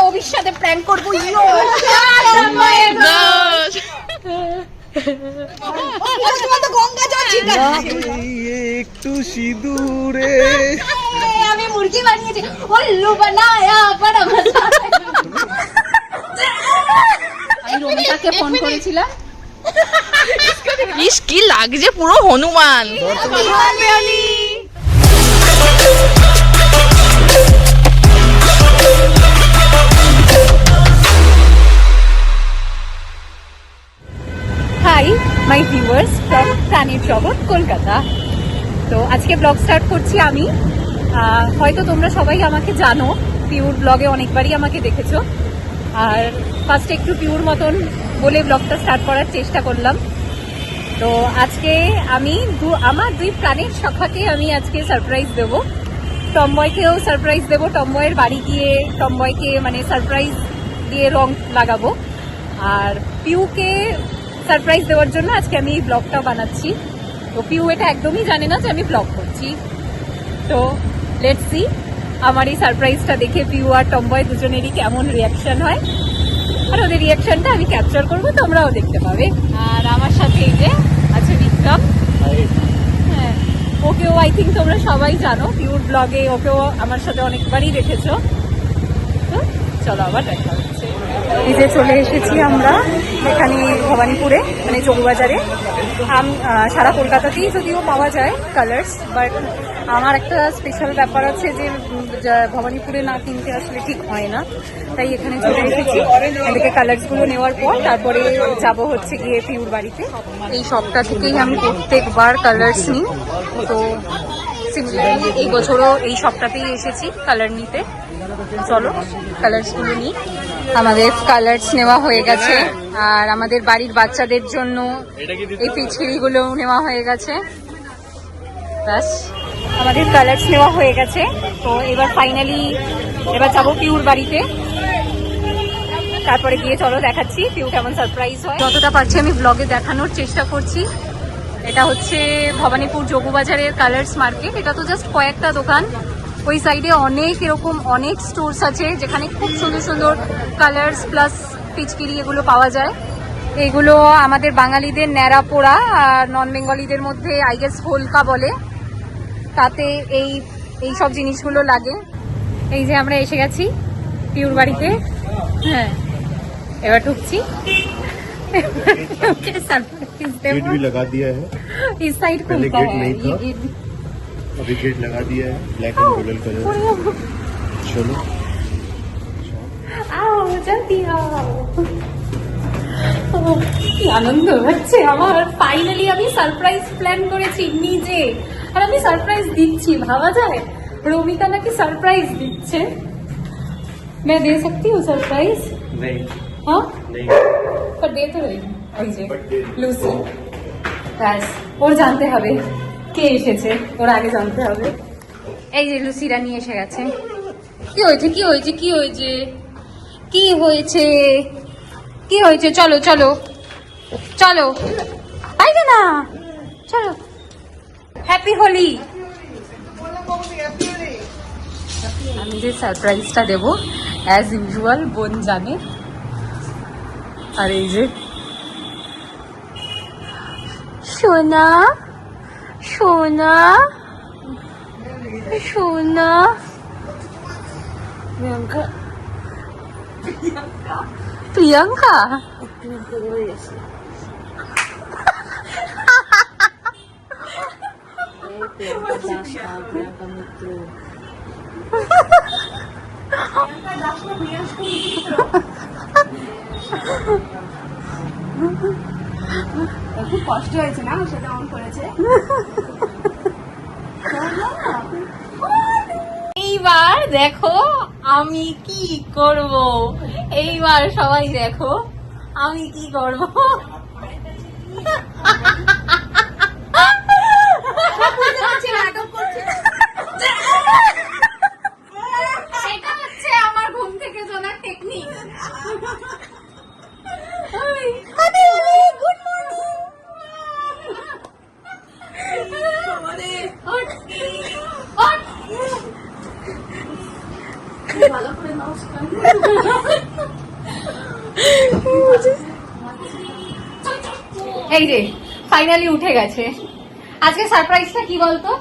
অভির সাথে প্র্যাঙ্ক করবো। একটু সিঁদুরে আমি মুরগি বানিয়েছি, উল্লু বানায়া বড় মজা। আমি রমিতাকে ফোন করেছিলাম। ইস কি লাগছে পুরো Hanuman. Hi my viewers from প্রাণীর জগৎ কলকাতা। তো আজকে ব্লগ স্টার্ট করছি আমি। হয়তো তোমরা সবাই আমাকে জানো, পিউর ব্লগে অনেকবারই আমাকে দেখেছো। আর ফার্স্টে একটু পিউর মতন বলে ব্লগটা স্টার্ট করার চেষ্টা করলাম। তো আজকে আমি আমার দুই প্রাণীর সখাকে আমি আজকে সারপ্রাইজ দেবো। টমবয়কেও সারপ্রাইজ দেবো, টমবয়ের বাড়ি গিয়ে টমবয়কে মানে সারপ্রাইজ দিয়ে রং লাগাবো। আর পিউকে সারপ্রাইজ দেওয়ার জন্য আজকে আমি এই ব্লগটা বানাচ্ছি। তো পিউ এটা একদমই জানে না যে আমি ব্লগ করছি। তো লেটস সি আমার এই সারপ্রাইজটা দেখে পিউ আর টমবয় দুজনেরই কেমন রিয়াকশন হয়। আর ওদের রিয়াকশনটা আমি ক্যাপচার করবো, তোমরাও দেখতে পাবে। আর আমার সাথে এই যে আছে বিক্রম। হ্যাঁ, ওকেও আই থিঙ্ক তোমরা সবাই জানো, পিউর ব্লগে ওকেও আমার সাথে অনেকবারই দেখেছো। তো চলো আবার দেখা হচ্ছে। এই যে চলে এসেছি আমরা এখানে ভবানীপুরে, মানে চৌবাজারে। সারা কলকাতাতেই যদিও পাওয়া যায় কালার্স, বাট আমার একটা স্পেশাল ব্যাপার আছে যে ভবানীপুরে না কিনতে আসলে ঠিক হয় না, তাই এখানে চলে এসেছি। এদিকে কালার্সগুলো নেওয়ার পর তারপরে যাব হচ্ছে গিয়ে পিউর বাড়িতে। এই শপটা থেকেই আমি প্রত্যেকবার কালার্স নিই। তো সিমিলারলি এই বছরও এই শপটাতেই এসেছি কালার নিতে। চলো কালার্সগুলো নিই। আমাদের কালার্স নেওয়া হয়ে গেছে, আর আমাদের বাড়ির বাচ্চাদের জন্য এই পিচকিরিগুলো নেওয়া হয়ে গেছে। ব্যাস আমাদের কালার্স নেওয়া হয়ে গেছে। তো এবার ফাইনালি এবার যাবো পিউর বাড়িতে। তারপরে গিয়ে চলো দেখাচ্ছি পিউ কেমন সারপ্রাইজ হয়। যতটা পারছি আমি ব্লগে দেখানোর চেষ্টা করছি। এটা হচ্ছে ভবানীপুর যোগবাজারের কালার্স মার্কেট। এটা তো জাস্ট কয়েকটা দোকান, ওই সাইডে অনেক এরকম অনেক স্টোর্স আছে যেখানে খুব সুন্দর সুন্দর কালার্স প্লাস পিচকিরি এগুলো পাওয়া যায়। এগুলো আমাদের বাঙালিদের ন্যাড়া পোড়া, আর নন বেঙ্গলিদের মধ্যে আই গেস হোলকা বলে, তাতে এই সব জিনিসগুলো লাগে। এই যে আমরা এসে গেছি পিউর বাড়িতে। হ্যাঁ, এবার ঢুকছি। गेट भी लगा दिया है, इस साइड पहले खुलता गेट है नहीं ये था। गेट। अभी गेट लगा दिया है, ब्लैक एंड गोल्डन कलर। चलो आओ जल्दी आओ। কি আনন্দ হচ্ছে আমার, ফাইনালি আমি সারপ্রাইজ প্ল্যান করেছি নিজে, আর আমি সারপ্রাইজ দিচ্ছি। ভাবা যায় রমিতা নাকি সারপ্রাইজ দিচ্ছে। मैं दे सकती हूँ सरप्राइज? नहीं हाँ नहीं पर दे तो रही ওই যে লুসি। ব্যাস ওর জানতে হবে কে এসেছে, ওর আগে জানতে হবে। এই যে লুসিরা নিয়ে এসে গেছে। কি হয়েছে কি হয়েছে কি হয়েছে কি হয়েছে কি হয়েছে? চলো চলো চলো, পাইবে না, চলো। হ্যাপি হোলি। আমি যে সারপ্রাইজটা দেবো অ্যাজ ইউজুয়াল বোন জানে। আর এই যে সোনা সোনা সোনা প্রিয়াঙ্কা প্রিয়াঙ্কা খুব কষ্ট হয়েছে না সেটা অন করেছে। এইবার দেখো আমি কি করব, এইবার সবাই দেখো আমি কি করব। সেটা হচ্ছে আমার ঘুম থেকে জানার টেকনিক। Good morning. ভালো করে নমস্কার। এই যে ফাইনালি উঠে গেছে। আজকে সারপ্রাইজটা কি বলতো?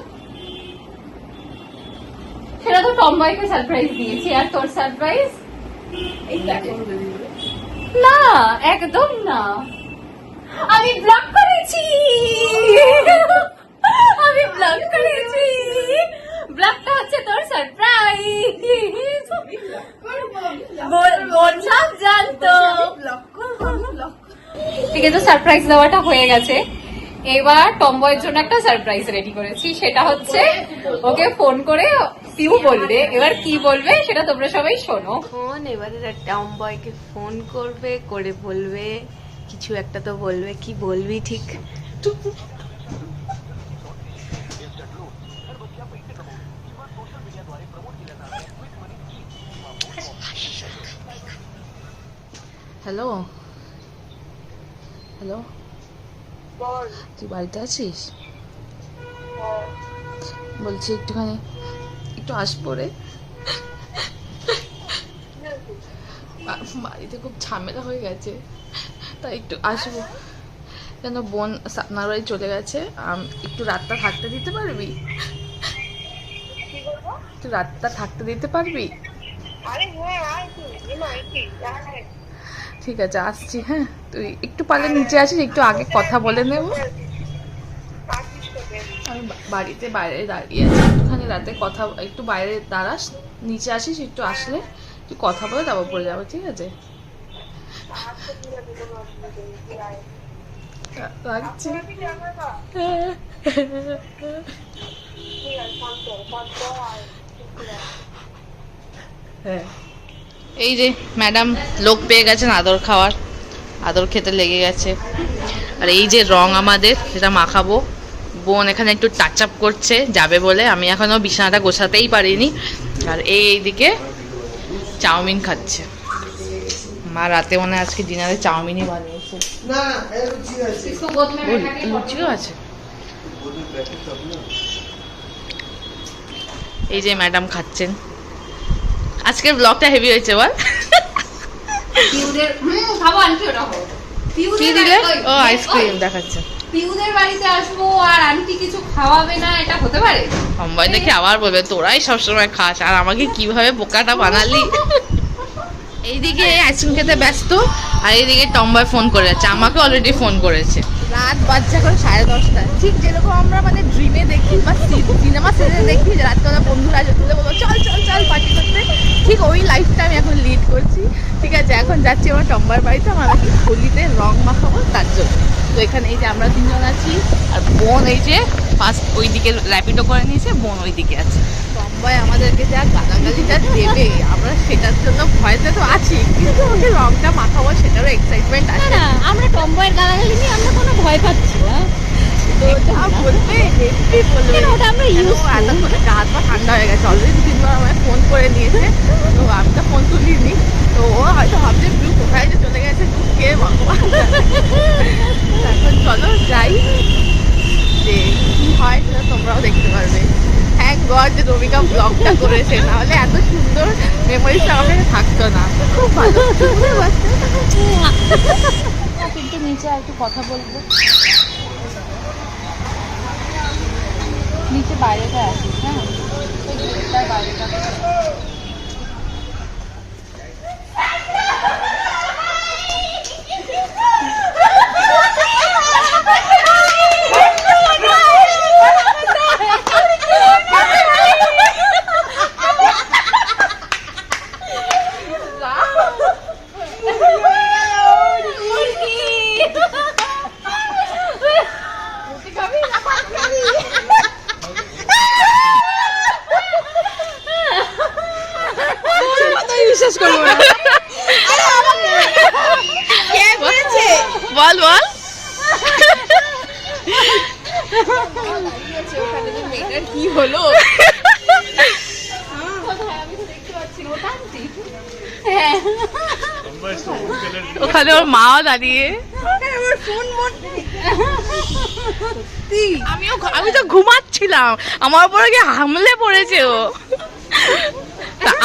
সেটা তো টমবয়কে সারপ্রাইজ দিয়েছি, আর তোর সারপ্রাইজ না, একদম না। আমি ব্লক করেছি, আমি ব্লক করেছি। ব্লকটা হচ্ছে তোর সারপ্রাইজ। বোন সব জানতো। ঠিক আছে, সারপ্রাইজ দেওয়াটা হয়ে গেছে। এবার টমবয়ের জন্য একটা সারপ্রাইজ রেডি করেছি, সেটা হচ্ছে ওকে ফোন করে পিউ বলবে। এবার কি বলবে সেটা তোমরা সবাই শোনো। ফোন এবারে টমবয়কে ফোন করবে, করে বলবে কিছু একটা, তো বলবে। কি বলবি ঠিক? হ্যালো হ্যালো, তুই বাড়িতে আছিস? বলছি একটুখানি একটু আসবো রে। বাড়িতে খুব ঝামেলা হয়ে গেছে, তাই একটু আসবো। কেন বোন আপনার বাড়ি চলে গেছে, একটু রাতটা থাকতে দিতে পারবি? একটু রাতটা থাকতে দিতে পারবি? ঠিক আছে, আসছি। হ্যাঁ, তুই একটু পারলে নিচে আসিস, একটু আগে কথা বলে নেব। আমি বাড়িতে বাইরে দাঁড়িয়ে আছি, একটুখানি রাতে কথা, একটু বাইরে দাঁড়াস, নিচে আসিস, একটু আসলে একটু কথা বলে তারপর পড়ে যাবো, ঠিক আছে? রাখছি। হ্যাঁ, এই যে ম্যাডাম লোক পেয়ে গেছেন আদর খাওয়ার, আদর খেতে লেগে গেছে। আর এই যে রং আমাদের, সেটা মাখাবো। বোন এখানে একটু টাচ আপ করছে যাবে বলে, আমি এখনো বিছানাটা গোছাতেই পারিনি। আর এইদিকে চাউমিন খাচ্ছে মা, রাতে মনে হয় আজকে ডিনারে চাউমিনই বানিয়েছে। লুচিও আছে। এই যে ম্যাডাম খাচ্ছেন। আজকের ব্লগটা হেভি হয়েছে বল। কি দিলে? ও আইসক্রিম দেখাচ্ছে। পিউদের বাড়িতে আসবো আর আন্টি কিছু খাওয়াবে না, এটা হতে পারে? সম্ভব দেখে আবার বলবে তোরাই সবসময় খাস, আর আমাকে কিভাবে বোকাটা বানালি। এইদিকে আইসক্রিম খেতে ব্যস্ত, আর এইদিকে টম্বয় ফোন করে যাচ্ছে, আমাকে অলরেডি ফোন করেছে। রাত বাজছে এখন 10:30, ঠিক যেরকম আমরা মানে ড্রিমে দেখি বা সিনেমা সিরিজে দেখি, রাতবেলা বন্ধুরা তুলে বলবো চল চল চল পার্টি করতে, ঠিক ওই লাইফটা আমি এখন লিড করছি। ঠিক আছে, এখন যাচ্ছি আমার টম্বয়ের বাড়িতে, আমার নাকি হোলিতে রং মাখাবো তার জন্য। তো এখানে এই যে আমরা 3জন আছি, আর বোন এই যে ফার্স্ট ওইদিকে র্যাপিডো করে নিয়েছে, বোন ওইদিকে আছে। টম্বয় আমাদেরকে যা গালাগালিটা দেবে, আমরা সেটার জন্য ভয়তে তো আছি, কিন্তু ওকে রংটা মাখাবো সেটারও এক্সাইটমেন্ট আছে। না, আমরা টমবয়ের গালাগালি নিয়ে আমরা কোনো ভয় পাচ্ছি না। তো যা বলবে হেভি বলবে, ওটা আমরা ইউজ এতক্ষণে গা হাত পা ঠান্ডা হয়ে গেছে, অলরেডি 3বার আমায় ফোন করে নিয়েছে। তো আমি তো ফোন তুলিনি, তো ও হয়তো ভাবছে ব্লু কোথায় যে চলে গেছে, কে ভগবান। এখন চলো যাই, যে কি হয় সেটা তোমরাও দেখতে পারবে। থ্যাংক গড যে রবিকা ব্লগটা করেছে, নাহলে এত সুন্দর মেমোরিজটা আমাকে থাকতো না। খুব ভালো। কিন্তু নিচে আর একটু কথা বলবো, নিচে বাইরেটা আছে। হ্যাঁ, ওই গেটটার বাইরেটা। বিশ্বাস করবো না। বল বল। কি হলো? ওখানে ওর মাও দাঁড়িয়ে, আমি তো ঘুমাচ্ছিলাম, আমার উপরে কি হামলে পড়েছে ও,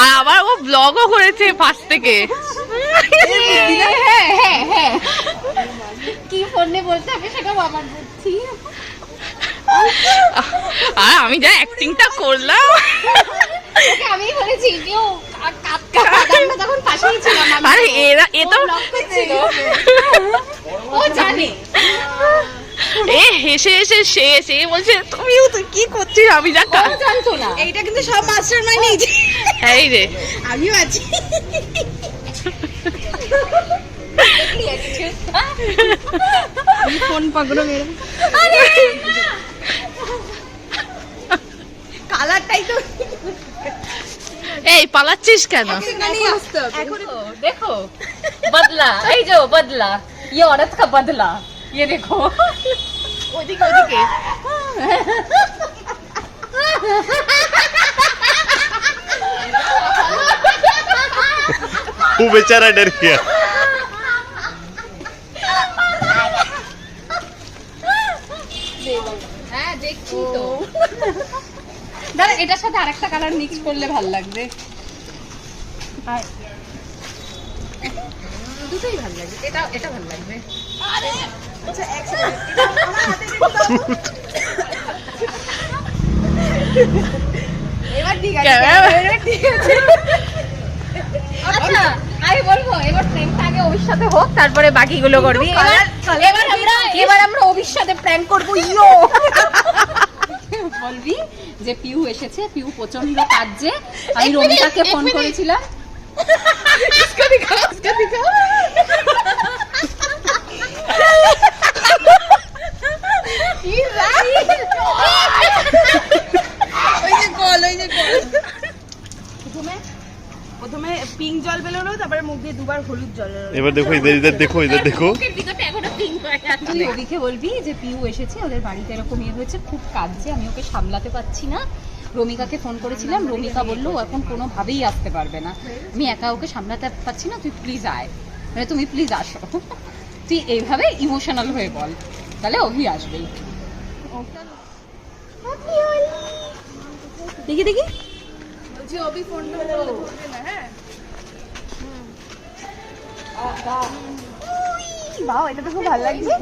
আর আবার ও ব্লগও করেছে পাশ থেকে। কি ফোনে বলতে হবে সেটাও আমার বুদ্ধি। আর আমি যা অ্যাক্টিংটা করলাম, ওকে আমি বলেছি কেউ আমরা তখন পাশেই ছিলাম। আরে এরা এ তো ও জানে। এ হেসে হেসে শেষ। এ বলছে তুমিও তো কি করছিস, আমি যা ও জানতো না। এইটা কিন্তু সব মাস্টার মাইন্ড নিয়েছে, এই রে আমিও আছি। ফোন পাকড়ো মেরে কালারটাই তো এই পালাচ্ছিস কেন? देखो बदला, এই जो बदला, ये औरत का बदला, ये देखो। ওদিকে ওদিকে वो बेचारा डर गया। হ্যাঁ দেখছি তো। দাঁড়া, এটার সাথে আরেকটা কালার মিক্স করলে ভালো লাগবে। আর দুটোই ভালো লাগবে, এটা এটা ভালো লাগবে। আচ্ছা এক সেকেন্ড, এটা আমার হাতে দিন তো। এবার ঠিক আছে, এবার ঠিক আছে। আচ্ছা আমি বলবো এবার প্র্যাঙ্কটা আগে অভির সাথে হোক, তারপরে বাকিগুলো করবি। এবার আমরা অভির সাথে প্র্যাঙ্ক করবো। ইয়ো বলবি যে পিউ এসেছে, পিউ প্রচন্ড কাঁদছে, আমি রমিতাকে ফোন করেছিলাম। इसका दिखाओ, इसका दिखाओ। ওই যে কল, ওই যে কল। প্রথমে পিঙ্ক জল বেরোলো, তারপরে মুখ দিয়ে দুবার হলুদ জল বেরোলো। एक बार देखो, इधर इधर देखो, इधर देखो। তুই অভিকে বলবি যে পিউ এসেছে, ওদের বাড়িতে এরকম ইয়ে হয়েছে, খুব কাঁদছে, আমি ওকে সামলাতে পারছি না। রমিকাকে ফোন করেছিলাম, রমিকা বললো ও এখন কোনোভাবেই আসতে পারবে না, আমি একা ওকে সামলাতে পারছি না, তুই প্লিজ আয়, মানে তুমি প্লিজ আসো। তুই এইভাবে ইমোশনাল হয়ে বল, তাহলে অভি আসবেই। দেখি দেখি, বলছি অভি ফোন করলে না। হ্যাঁ বাহ, এটা তো খুব ভালো লাগছে।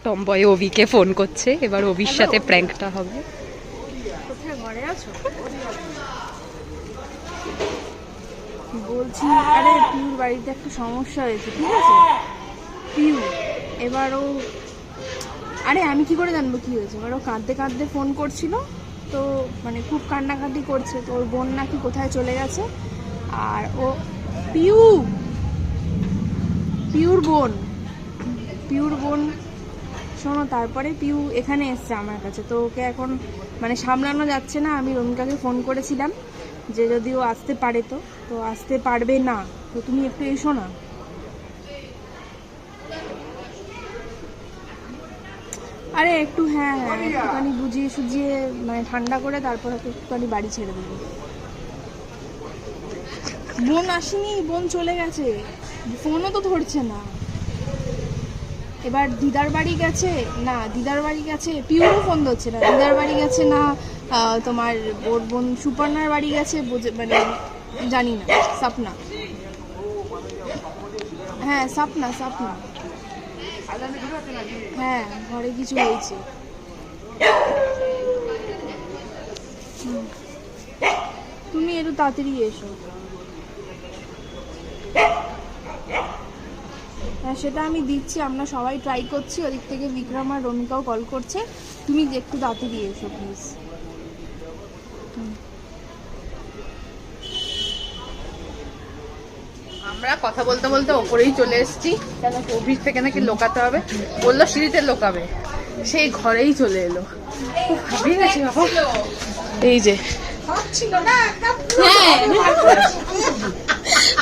টমবয় অভিকে ফোন করছে, এবার অভির সাথে প্র্যাঙ্কটা হবে। কোথায়, ঘরে আছো? বলছি আরে পিউর বাড়িতে একটা সমস্যা হয়েছে, ঠিক আছে? পিউ এবার ও, আরে আমি কি করে জানবো কি হয়েছে? এবার ও কাঁদতে কাঁদতে ফোন করছিল, তো মানে খুব কান্নাকাটি করছে, তো ওর বোন নাকি কোথায় চলে গেছে। আর ও পিউর বোন শোনো, তারপরে পিউ এখানে এসছে আমার কাছে, তো ওকে এখন মানে সামলানো যাচ্ছে না। আমি রমিকাকে ফোন করেছিলাম যে যদি ও আসতে পারে, তো আসতে পারবে না, তো তুমি একটু এসো না। আরে একটু, হ্যাঁ একটুখানি বুঝিয়ে সুঝিয়ে মানে ঠান্ডা করে তারপর ওকে একটুখানি বাড়ি ছেড়ে দেবো। বোন আসেনি, বোন চলে গেছে, ফোনও তো ধরছে না। এবার দিদার বাড়ি গেছে না, পিউরও ফোন ধরছে না, দিদার বাড়ি গেছে না, তোমার ওর বোন সুপর্ণার বাড়ি গেছে, মানে জানি না। সাপনা, হ্যাঁ সাপনা, হ্যাঁ ঘরে কিছু হয়েছে। তুমি একটু তাড়াতাড়ি এসো। হ্যাঁ সেটা আমি দিচ্ছি, আমরা সবাই ট্রাই করছি, ওদিক থেকে বিক্রম আর রমিকাও কল করছে, তুমি একটু তাড়াতাড়ি এসো প্লিজ। আমরা কথা বলতে বলতে ওপরেই চলে এসেছি, কেন অফিস থেকে নাকি লোকাতে হবে, বললো সিঁড়িতে লোকাবে, সেই ঘরেই চলে এলো। ভাবিয়ে গেছি বাবা, এই যে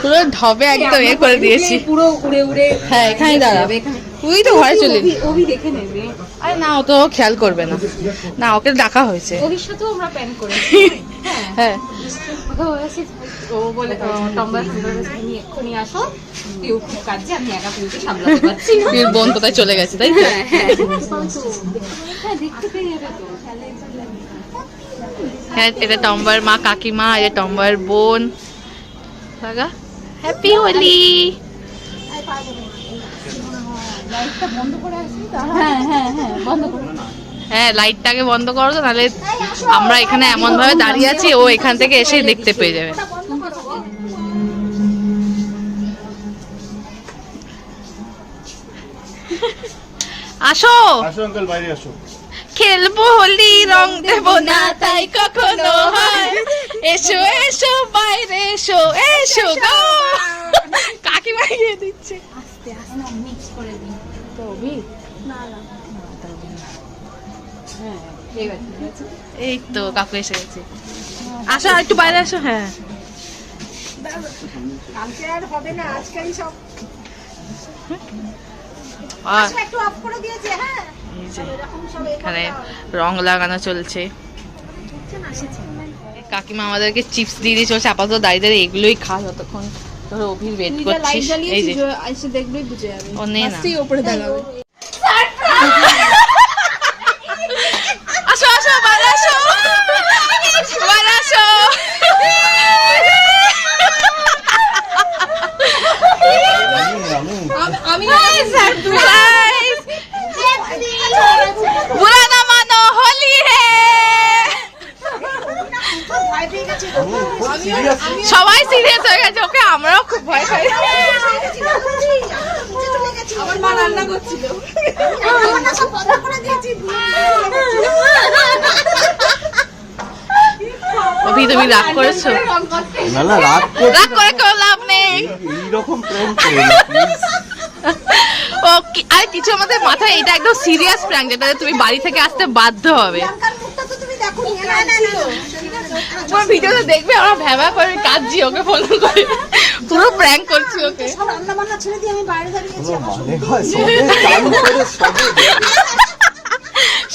পুরো ঢবে একদম এ করে দিয়েছি, পুরো উড়ে উড়ে। হ্যাঁ এখানে দাঁড়াবে, তুই তো ঘরে চলে এলি। অভি দেখে নেবে। আরে না, ও তো খেয়াল করবে না। না, ওকে ডাকা হয়েছে। ভবিষ্যতেও আমরা প্ল্যান করেছি। হ্যাঁ, ও বলে টম্বা তুমি এক্ষুনি আসো, পিউ খুব কাজে, আমি একা পিউকে সামলাতে পারছি না। পিউর বোন কোথায় চলে গেছে, তাই তো? হ্যাঁ হ্যাঁ হ্যাঁ, দেখতে পেয়ে যাবে তো। হ্যাঁ, এটা টম্বার মা কাকিমা, এটা টম্বার বোন। হ্যাপি হোলি। লাইটটা বন্ধ করে আসি তো। হ্যাঁ হ্যাঁ হ্যাঁ, বন্ধ করে। হ্যাঁ, লাইটটাকে বন্ধ করো তো, নাহলে আমরা এখানে এমন ভাবে দাঁড়িয়ে আছি, ও এখান থেকে এসে দেখতে পেয়ে যাবে। আসো আসো আঙ্কেল, বাইরে আসো। খেলবো হোলি, রং দেবো না তাই কখনো হয়। এসো এসো বাইরে এসো, এসো গো। কাকিমা গিয়ে দিচ্ছে। আস্তে আস্তে মিক্স করে দিই। তো অভি, হ্যাঁ, ঠিক আছে ঠিক আছে। এই তো কাকু এসে গেছে। আসো একটু বাইরে আসো। হ্যাঁ, কালকে আর হবে না, আজকেই সব আর একটু অফ করে দিয়েছে। হ্যাঁ, এই যে এখানে রং লাগানো চলছে। কাকিমা আমাদেরকে চিপস দিয়ে দিয়ে চলছে, আপাতত দাঁড়িয়ে দাঁড়িয়ে এগুলোই খা যতক্ষণ তোর অভির ওয়েট করছিস। এই যে এসে দেখলেই বুঝে যাবে। ও নে না, আস্তেই উপরে দেখাবে। আসো আসো বাইরে আসো, বাইরে আসো। আমি Surprise! बुरा ना मानो, होली है। সবাই সিরিয়াস হয়ে গেছে, ওকে আমরাও খুব ভয় পাই। আমার মা রান্না করছিল। অভি তুমি রাগ করেছো? না না, রাগ রাগ করে কোনো লাভ নেই। এইরকম প্র্যাঙ্ক করো না প্লিজ। ও আর কিছু আমাদের মাথায় এটা একদম সিরিয়াস প্র্যাঙ্ক, যেটা তুমি বাড়ি থেকে আসতে বাধ্য হবে। তোমার ভিডিওতে দেখবে আমরা ভ্যাবা করে কাঁদছি ওকে ফোন করে, পুরো প্র্যাঙ্ক করছি ওকে। রান্না বান্না ছেড়ে দিয়ে আমি বাইরে দাঁড়িয়েছি। মানে হয় সবে চালু করে সবে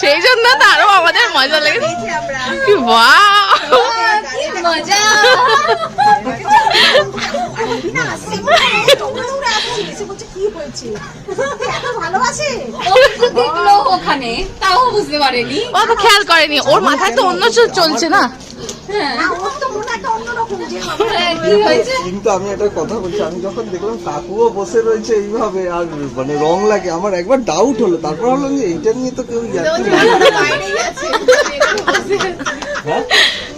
সেই জন্য তো আরো আমাদের মজা লেগেছে। কি ওয়াও, মজা। ও তো দেখলো ওখানে, তাও বুঝতে পারেনি। ও তো খেয়াল করেনি, ওর মাথায় তো অন্য চলছে না। হ্যাঁ, কি হয়েছে? কিন্তু আমি একটা কথা বলছি, আমি যখন দেখলাম কাকুও বসে রয়েছে এইভাবে আর মানে রং লাগে, আমার একবার ডাউট হলো, তারপর ভাবলাম যে এইটা নিয়ে তো কেউ ইয়ার্কি বাইরেই আছে।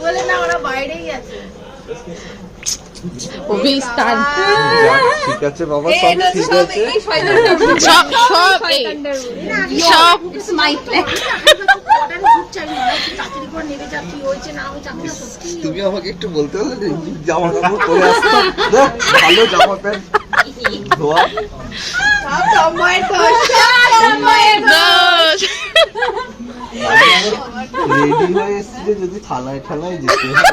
বলে না, ওরা বাইরেই আছে। অভিস্থান ঠিক আছে বাবা, সব ঠিক আছে। সব সব সব It's my plan. তুমি আমাকে একটু বলতে হলে যে জামা কাপড় পরে আসতাম, ভালো জামা প্যান্ট ধোয়া। দোষ। রেডি হয়ে এসছি যে যদি থানায় ঠানায় যেতে হয়।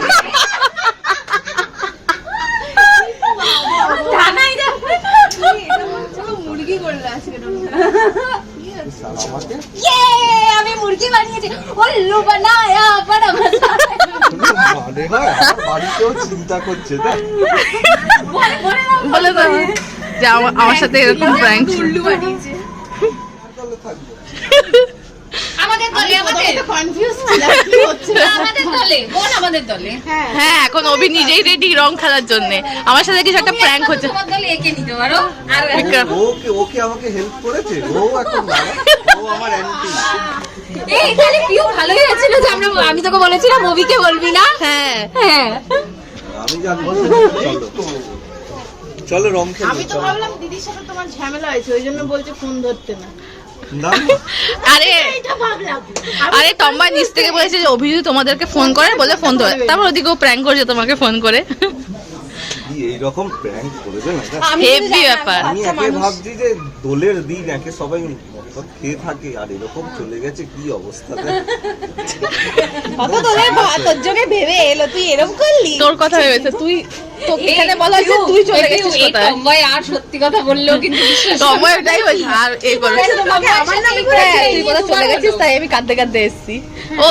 মুরগি করলে আজকে আমাকে আমি মুরগি বানিয়েছি, উল্লু বানায়া বড় মজা। মানে হয় আমার বাড়িতেও চিন্তা করছে তাই। বলে দাও যে আমার সাথে এরকম প্র্যাঙ্ক উল্লু বানিয়েছে। তাহলে থাকবো। আমাদের দলে, আমাদের কনফিউজ ছিলাম কি হচ্ছে। আমাদের দলে, বোন আমাদের দলে। হ্যাঁ, এখন অভি নিজেই রেডি রং খেলার জন্য। আমার সাথে কিছু একটা প্র্যাঙ্ক হচ্ছে। তোমার দলে একে নিতে পারো। আর বিক্রম। ওকে ওকে আমাকে হেল্প করেছে, ও এখন না, ও আমার অ্যান্টি। এই তাহলে পিউ ভালোই হয়েছিল যে আমি তোকে বলেছিলাম মুভিকে বলবি না। হ্যাঁ, হ্যাঁ, আমি জানবো। চলো রং খেলবো। আমি তো ভাবলাম দিদির সাথে তোমার ঝামেলা হয়েছে, ওই জন্য বলছে ফোন ধরতে না। না আরে আরে টম্বা নিচ থেকে বলেছে যে অভি যদি তোমাদেরকে ফোন করে, বলে ফোন ধরে, তারপর ওদিকেও প্র্যাঙ্ক করেছে তোমাকে ফোন করে। এইরকম প্র্যাঙ্ক করবে না এটা? হেভি ব্যাপার। আমি একে ভাবছি যে দোলের দিন একে সবাই মদ খেয়ে থাকে আর এরকম চলে গেছে, কি অবস্থা দেখ। কত তোদের তোর জন্য ভেবে এলো, তুই এরকম করলি। তোর কথা ভেবেছে তুই তোকে এখানে বলা হয়েছে তুই চলে গেছিস কোথায়? তন্ময় আর সত্যি কথা বললেও কিন্তু বিশ্বাস সময় ওটাই বলছি আর এই করে তুই কোথায় চলে গেছিস তাই আমি কাঁদতে কাঁদতে এসেছি। ও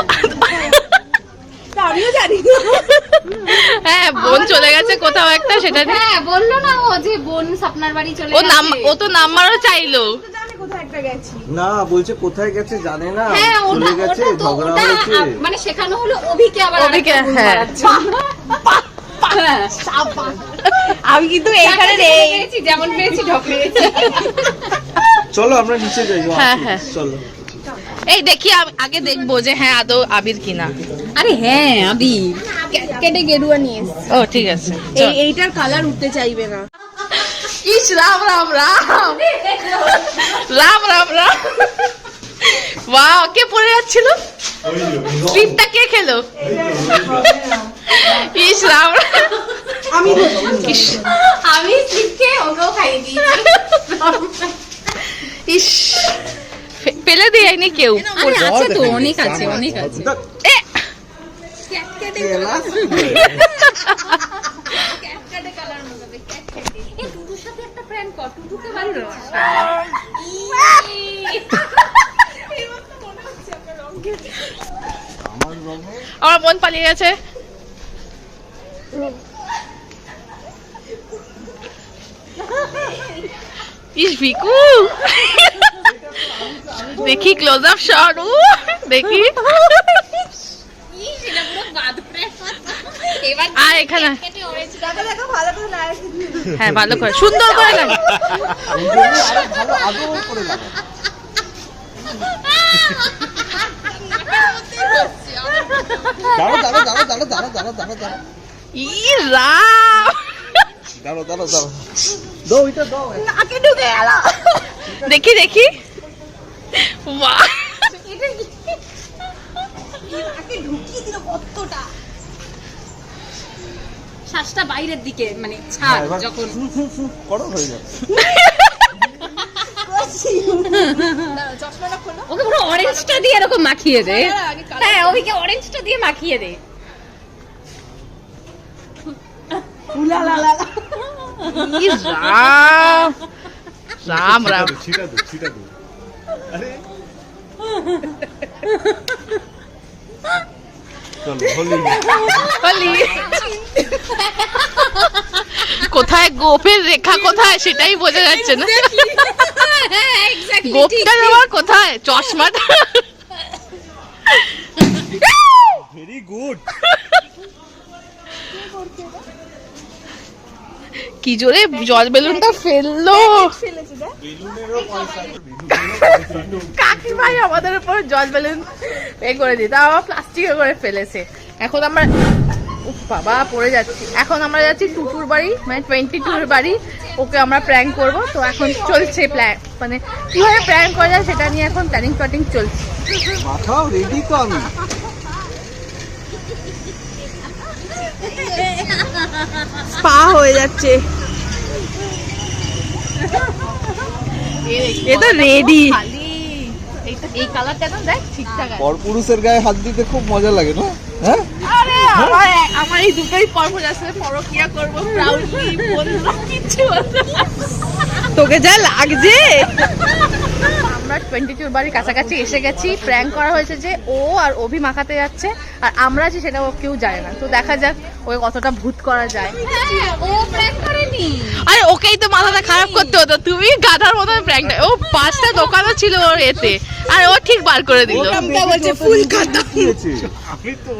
আমিও জানি হ্যাঁ বোন চলে গেছে কোথাও একটা সেটা নিয়ে। হ্যাঁ বললো না ও যে বোন স্বপ্নার বাড়ি চলে ও নাম ও তো নাম্বারও চাইলো। জানি কোথায় একটা গেছি। না বলছে কোথায় গেছে জানে না, হ্যাঁ চলে ওটা গেছে, ওটা তো ঝগড়া ওটা হয়েছে। মানে শেখানো হলো অভিকে আবার অভিকে, আরেকটা বোন হ্যাঁ। বাড়াচ্ছে। হ্যাঁ, সাবাস। আমি কিন্তু এখানে টাকা পেয়েছি, যেমন পেয়েছি ঢকেছি। চলো আমরা নিচে যাই। হ্যাঁ, হ্যাঁ। চলো। এই দেখি আগে দেখবো যে হ্যাঁ আদৌ আবির কিনা। আরে হ্যাঁ আবি কেটে গেরুয়া নিয়ে এসেছি। ও ঠিক আছে চল। এইটার কালার উঠতে চাইবে না। ইস রাম রাম রাম রাম রাম রাম। ওয়াও কে পড়ে যাচ্ছিল? স্লিপটা কে খেলো? ইস রাম আমি ইস আমি স্লিপকে ওকেও খাইয়ে দিয়েছি। ইস ফেলে দেয়নি কেউ। আরে আছে তো অনেক আছে অনেক আছে। এ, এই টুটুর সাথে একটা প্র্যাঙ্ক কর, টুটুকে বার কর। আমার মন পালিয়ে গেছে। ইস ভিকু দেখি ক্লোজ আপ শট। দেখি এবার আর এখানে কেটে orange দেখো ভালো করে লাগছে। হ্যাঁ ভালো করে সুন্দর করে লাগে। ওই জন্য আরো ভালো আদর করে লাগা। দাঁড়ো দাঁড়ো দাঁড়ো দাঁড়ো দাঁড়ো দাঁড়ো দাঁড়ো দাঁড়ো ই রাম দাঁড়ো দাঁড়ো দাঁড়ো দাও ওইটা দাও। নাকে ঢুকে গেল। দেখি দেখি বাহ শ্বাসটা বাইরের দিকে মানে ছাড় এবার যখন ফু ফু ফু করো হয়ে যাবে। চশমাটা খোলো। ওকে পুরো অরেঞ্জটা দিয়ে এরকম মাখিয়ে দে। হ্যাঁ ওকে অরেঞ্জটা দিয়ে মাখিয়ে দে। ই রাম রাম রাম। ছিটা দো ছিটা দো। আরে চলো হোলি। হলি কোথায় গোপের রেখা কোথায় সেটাই বোঝা যাচ্ছে না। গোপটা আবার কোথায়? চশমাটা ভেরি গুড। কি জোরে জল বেলুনটা ফেললো। কাকিমাই আমাদের উপর জল বেলুন এ করে দিই, তাও আবার প্লাস্টিকে করে ফেলেছে। এখন আমরা উফ বাবা পড়ে যাচ্ছি। এখন আমরা যাচ্ছি টুটুর বাড়ি মানে 22 বাড়ি। ওকে আমরা প্র্যাঙ্ক করব। তো এখন চলছে প্ল্যান, মানে কিভাবে প্র্যাঙ্ক করা যায় সেটা নিয়ে এখন প্ল্যানিং প্লটিং চলছে। মাথাও রেডি তো আমি। স্পা হয়ে যাচ্ছে। এ তো রেডি। এই কালারটা তো দেখ ঠিকঠাক আছে। পরপুরুষের গায়ে হাত দিতে খুব মজা লাগে না? হ্যাঁ আরে আমার এই দুটোই পরপর আসলে পরকিয়া করবো প্রাউডলি বললাম কিছু তোকে যা লাগছে। আমরা 22 বাড়ির কাছাকাছি এসে গেছি। প্র্যাঙ্ক করা হয়েছে যে ও আর অভি মাখাতে যাচ্ছে আর আমরা আছি সেটা ও কেউ জানে না। তো দেখা যাক ওকে কতটা ভূত করা যায়। ও প্র্যাঙ্ক করেনি। আরে ওকেই তো মাথাটা খারাপ করতে হতো, তুমি গাধার মতো প্র্যাঙ্কটা। ও 5টা দোকানও ছিল ওর এতে আর ও ঠিক বার করে দিল। বলছে ফুল খাতা। আমি তো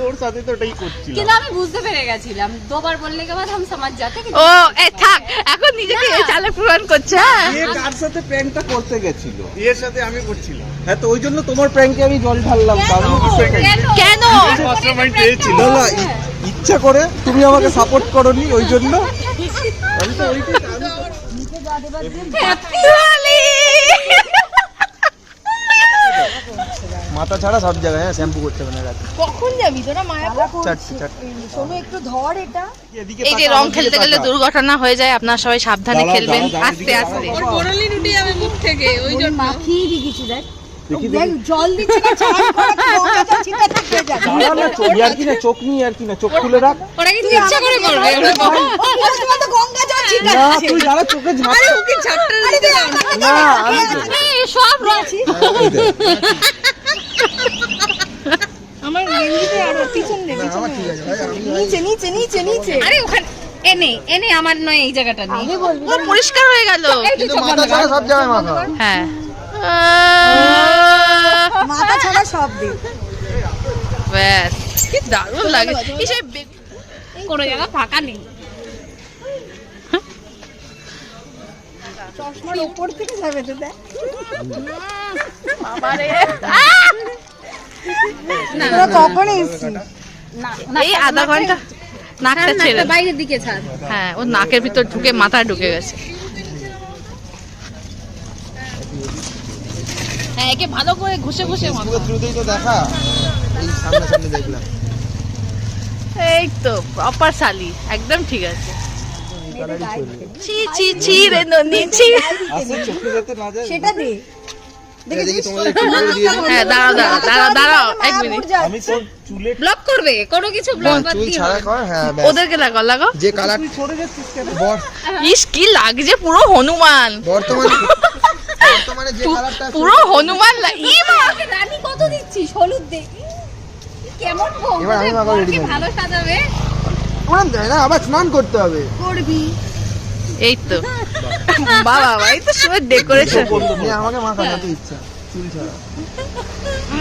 ওর সাথে তো ওটাই করছিলাম। কিন্তু আমি বুঝতে পেরে গেছিলাম দুবার বললে के बाद हम समझ जाते कि ও এ থাক এখন নিজেকে এই চালে প্রমাণ করছে। হ্যাঁ এ কার সাথে প্র্যাঙ্কটা করতে গেছিল? এর সাথে আমি করছিলাম। হ্যাঁ তো ওই জন্য তোমার প্র্যাঙ্কে আমি জল ঢাললাম। কারণ কেন? মাস্টারমাইন্ড পেয়েছিল। না না ইচ্ছা করে তুমি আমাকে সাপোর্ট করোনি ওই জন্য। আমি তো ওইটাই মাথা ছাড়া সব জায়গায় শ্যাম্পু করতে হবে না রাতে। কখন যাবি তোরা মায়াপুর? চাটছি চাটছি। শোনো একটু ধর এটা। এদিকে এই যে তাকা, রং আমার খেলতে দিকে গেলে তাকা। দুর্ঘটনা হয়ে যায়, আপনারা সবাই সাবধানে দাঁড়াও, খেলবেন দাঁড়াও, আস্তে এদিকে আস্তে। দাঁড়াও। বড়লি রুটি যাবে মুখ থেকে ওই জন্য মাখিয়ে দিয়ে কিছু দেখ দেখি দেখ দেখি। জল দিচ্ছে না চান করা কি গঙ্গা জল ছিটা থাকতে যাবে দাঁড়া না আর কি না, চোখ নিয়ে আর কি না, চোখ খুলে রাখ। ওরা কিন্তু ইচ্ছা করে করবে না তুই যারা চোখে ঝাঁপ না আমি সব রয়েছে আমার গেঞ্জিতে আরো পিছন দে, পিছন আমার ঠিক আছে ভাই, আমি নিচে নিচে নিচে নিচে। আরে ওখানে এনে এনে আমার নয় এই জায়গাটা নেই ও পরিষ্কার হয়ে গেল। কিন্তু মাথা ছাড়া সব জায়গায় মাথা। হ্যাঁ মাথা ছাড়া সব দে। ব্যাস কি দারুণ লাগে। এই কোনো জায়গা ফাঁকা নেই চশমার উপর থেকে যাবে তো দেখ। তোরা কখন এসেছিস? এই আধা ঘন্টা নাকটা ছেড়ে বাইরের দিকে ছাড় হ্যাঁ ও নাকের ভিতর ঢুকে মাথা ঢুকে গেছে। হ্যাঁ একে ভালো করে ঘষে ঘষে মাখো। থ্রুতেই তো দেখা, এই সামনে সামনে দেখলাম। এই তো প্রপার শালি একদম ঠিক আছে। ছি ছি ছি রে ননি ছি। আসলে চোখে যাতে না যায় সেটা দে। দেখি তোমাদের একটু করে দিয়ে দিই। হ্যাঁ দাঁড়াও দাঁড়াও দাঁড়াও দাঁড়াও এক মিনিট। আমি তোর চুলে ব্লক করবে কোনো কিছু ব্লক বাদ চুল দিয়ে ছাড়া কর। হ্যাঁ ব্যাস। ওদেরকে লাগাও লাগাও। যে কালার তুই সরে যাচ্ছিস কেন? ইস কি লাগছে পুরো হনুমান, বর্তমানে যে কালারটা পুরো হনুমান ই মা। রানী কত দিচ্ছিস হলুদ দে কেমন বউ এবার আমি মাখাবো ready করে। ভালো সাজাবে আমার দেয় না, আবার স্নান করতে হবে। করবি। এই তো বাবা ভাই তো সুন্দর ডেকোরেশন। নিয়ে আমাকে মাখা যাতে ইচ্ছা চুল ছাড়া।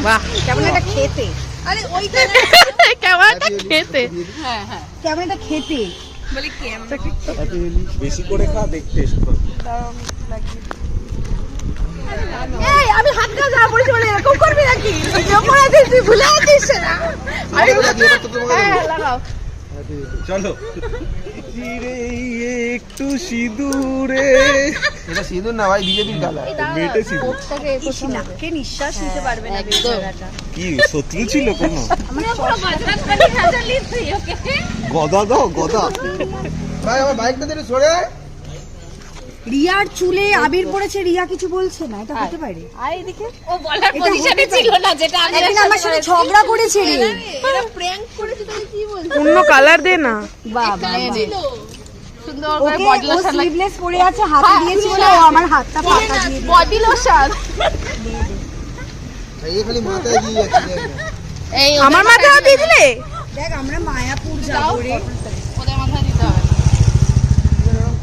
বাহ কেমন এটা খেতে? আরে ওইটা কেমন একটা খেতে। হ্যাঁ হ্যাঁ কেমন এটা খেতে? বলি কি বেশি করে খা, দেখতে এই আমি হাতটা যা বলছি বলে এরকম করবি নাকি? ভিডিও করে দিস, তুই ভুলে যাচ্ছিস না? আরে হ্যাঁ লাগাও। চলো। একটু সিঁদুরে, এটা সিঁদুর না ভাই, বিজেপির কালার। মেটে সিঁদুর। ইস, নাকে নিঃশ্বাস নিতে পারবে না একদম। বেচারাটা। কি শত্রু ছিল কোনো? আমরা পুরো বাজরাত বাড়ি সাজালি তুই ওকে গদা দাও গদা। ভাই আমার বাইকটা দিয়ে সরে আয়। রিয়ার চুলে আবির পড়েছে, রিয়া কিছু বলছে না, এটা হতে পারে? আর এদিকে ও বলার পজিশনে ছিল না যেটা আমি একদিন আমার সাথে ঝগড়া করেছে রে। অন্য কালার দে না। বাবা সুন্দর করে ওকে বডি ও লোশন স্লিভলেস পরে আছে, হাতে দিয়েছি বলে ও আমার হাতটা পাকা দিয়ে দিয়েছে। Body lotion. এই খালি মাথায় দিয়ে যাচ্ছে। এই আমার মাথায় দিয়ে দিলে? দেখ আমরা মায়াপুর যাবো রে। ওদের মাথায় দিতে হবে।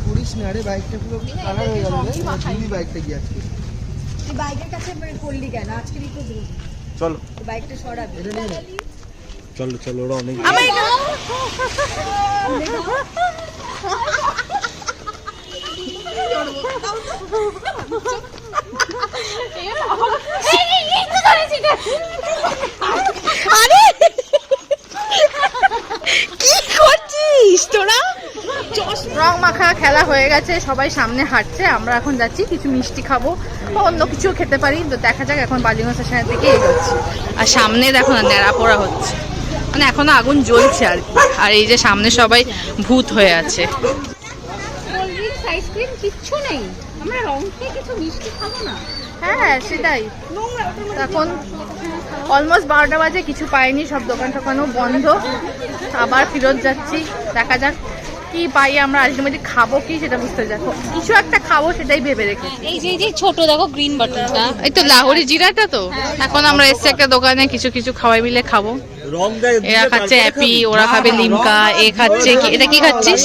করিস না রে, বাইকটা পুরো কালার হয়ে গেল রে। দিদি বাইকটা গিয়ে আজকে। তুই বাইকের কাছে করলি কেন? আজকে তো চলো বাইকটা সরাবি। এটা নিয়ে চলো চলো, ওরা অনেক আরে কি করছিস তোরা? রং মাখা খেলা হয়ে গেছে, সবাই সামনে হাঁটছে, আমরা এখন যাচ্ছি কিছু মিষ্টি খাবো বা অন্য কিছু খেতে পারি। তো দেখা যাক, এখন বালিগঞ্জ স্টেশনের দিকে এগোচ্ছি। আর সামনে দেখো না ন্যাড়া পোড়া হচ্ছে, মানে এখনো আগুন জ্বলছে আর কি। আর এই যে সামনে সবাই ভূত হয়ে আছে। কোল্ড ড্রিঙ্কস আইসক্রিম কিচ্ছু নেই আমরা রং খেয়ে কিছু মিষ্টি খাবো না হ্যাঁ সেটাই। এখন অলমোস্ট 12টা বাজে, কিছু পাইনি, সব দোকান টোকানও বন্ধ। আবার ফেরত যাচ্ছি, দেখা যাক কি পাই আমরা। আলটিমেটলি খাবো কি সেটা বুঝতে যাবো, কিছু একটা খাবো সেটাই ভেবে রেখেছি। এই যে ছোট দেখো গ্রিন বাটনটা এই তো লাহোরি জিরাটা তো। এখন আমরা এসছি একটা দোকানে, কিছু কিছু খাওয়াই মিলে খাবো। রং দেয়। এরা খাচ্ছে অ্যাপি, ওরা খাবে লিমকা, এ খাচ্ছে কি, এটা কি খাচ্ছিস?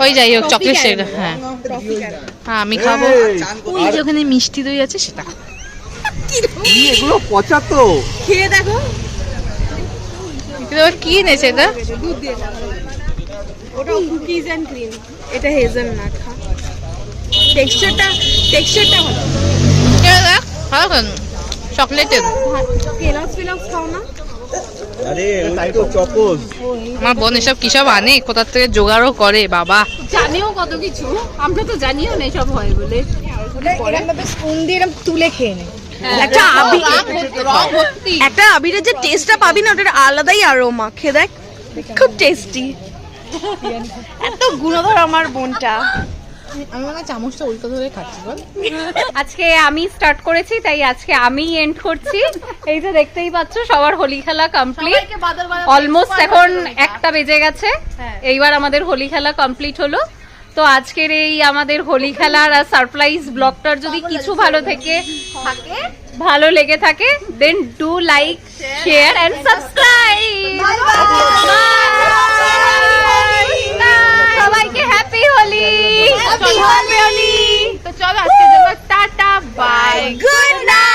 ওই যাই হোক চকলেট শেক। হ্যাঁ হ্যাঁ আমি খাবো। ওই যে ওখানে মিষ্টি দই আছে সেটা। এগুলো পচা তো। খেয়ে দেখো। কিন্তু আবার কি এনেছে এটা? ওটা কুকিজ এন্ড ক্রিম, এটা হেজেলনাট। খা, টেক্সচারটা ভালো। ভালো কেন? চকলেটের। কেলগস ফিলগস খাও না? আরে তাই তো চকোজ। আমার বোন এসব কিসব আনে, কোথা থেকে জোগাড়ও করে বাবা। জানিও কত কিছু, আমরা তো জানিও না সব হয় বলে। এরকম ভাবে স্পুন দিয়ে এরকম তুলে খেয়ে নে। একটা আবিরের যে টেস্টটা পাবি না, ওটার আলাদাই আরোমা। খেয়ে দেখ, খুব টেস্টি। এত গুণধর আমার বোনটা। আমি মনে হয় চামচটা উল্টো ধরে খাচ্ছি বল। আজকে আমি স্টার্ট করেছি, তাই আজকে আমি এন্ড করছি। এই যে দেখতেই পাচ্ছ সবার হোলি খেলা কমপ্লিট, অলমোস্ট এখন 1টা বেজে গেছে। এইবার আমাদের হোলি খেলা কমপ্লিট হলো। তো আজকের এই আমাদের হোলি খেলার আর সারপ্রাইজ ব্লগটার যদি কিছু ভালো লেগে থাকে, then do like, share and subscribe. সবাইকে হ্যাপি হোলি। তো চলো আজকের জন্য টাটা, বাই, গুড নাইট।